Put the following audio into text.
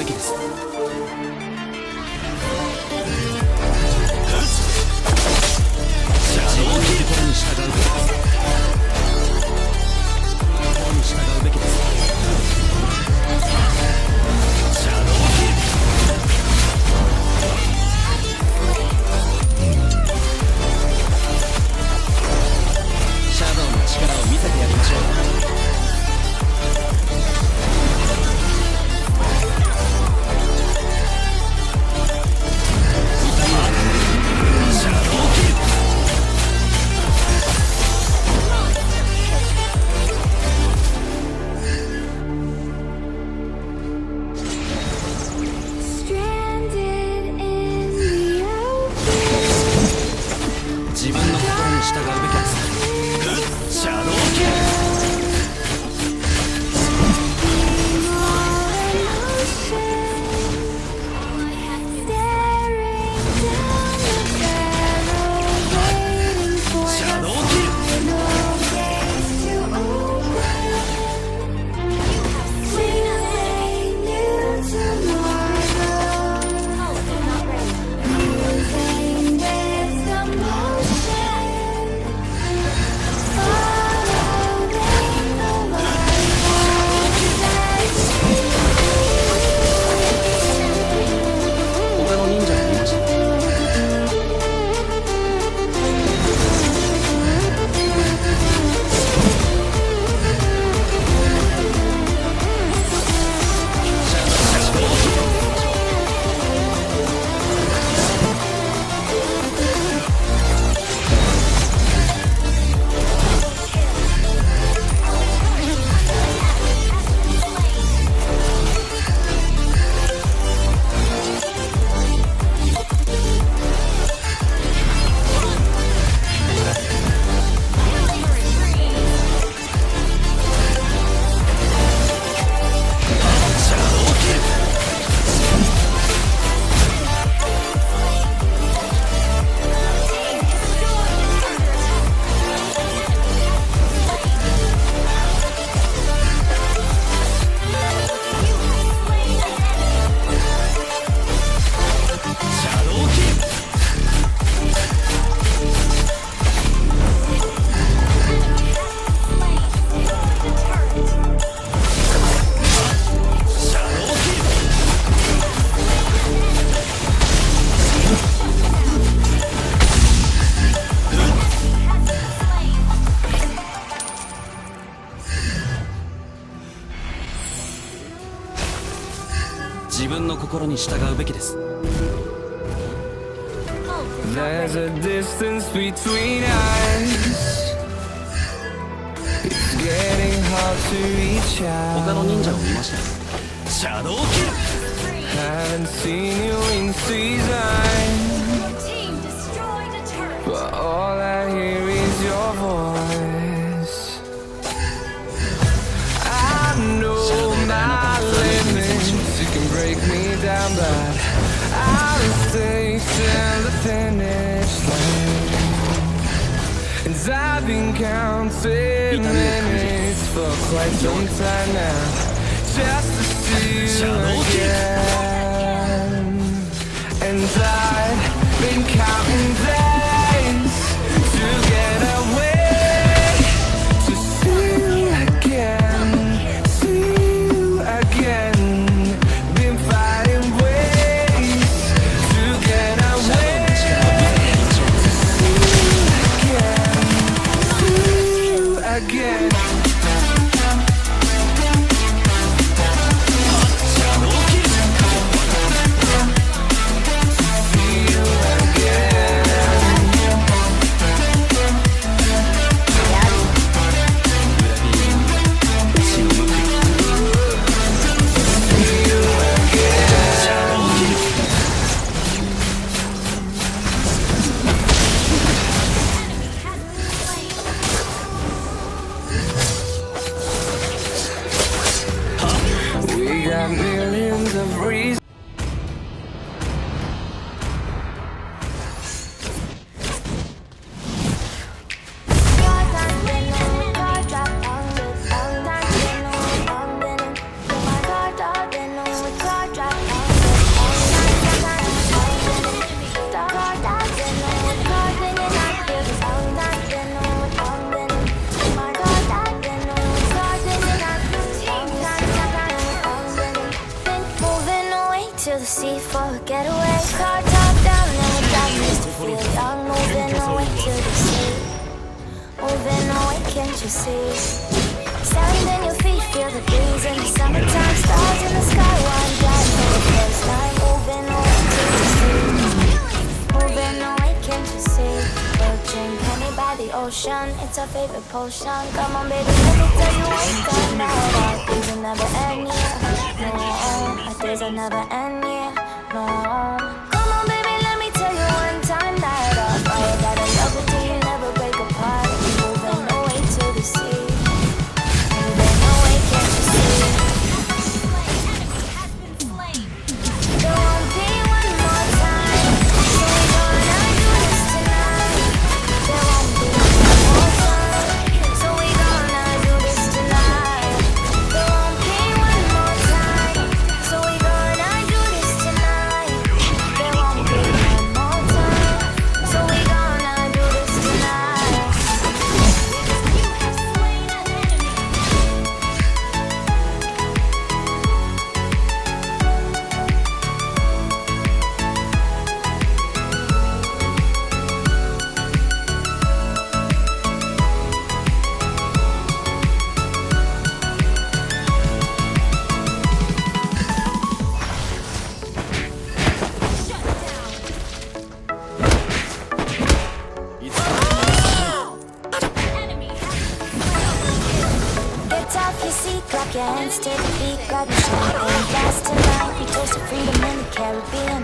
べきです。自分の心に従うべきです。心に従うべきです。シャドウキル。シャドウの力を見せてやりましょう。自分の心に従うべきです。シャドウキル。シャドウキル。他の忍者がいました。自分の心に従うべきです。There's a distance between us. It's getting hard to reach 他の忍者 out. を見ました。シャドウキル。 Haven't seen you in seasons, but all I hear is your voice. I know my limits. You can break me down, but I'll stay till the finish line. And I've been counting minutes for quite some time now, just to see you again. And I've been counting days to get away, to see you again, see you again. Been fighting ways to get away, to see you again. See you again. to the sea for a getaway. Car top down and we're driving just to feel young. Moving away to the sea. Moving away, can't you see? Sand in your feet, feel the breeze in the summertime. Stars in the sky, one glide for the first time. Moving away to the sea. Moving away, can't you see? We'll drink honey by the ocean, it's our favorite potion. Come on baby, let me tell you what you got now. Our days will never end, yeah. No, our days will never end, yeah. No. Come on baby, let me tell you one time that our fire got a love until you never break apart. Moving away to the sea. Moving away, can't you see? There won't be one more time, so we're gonna do this tonight. There won't be one more time, so we're gonna do this tonight. There won't be one more time, so we're gonna do this tonight. There won't be one more time, so we're gonna do this tonight. Get off your seat, clap your hands to the beat, grab your champagne glass tonight. We toast to freedom in the Caribbean.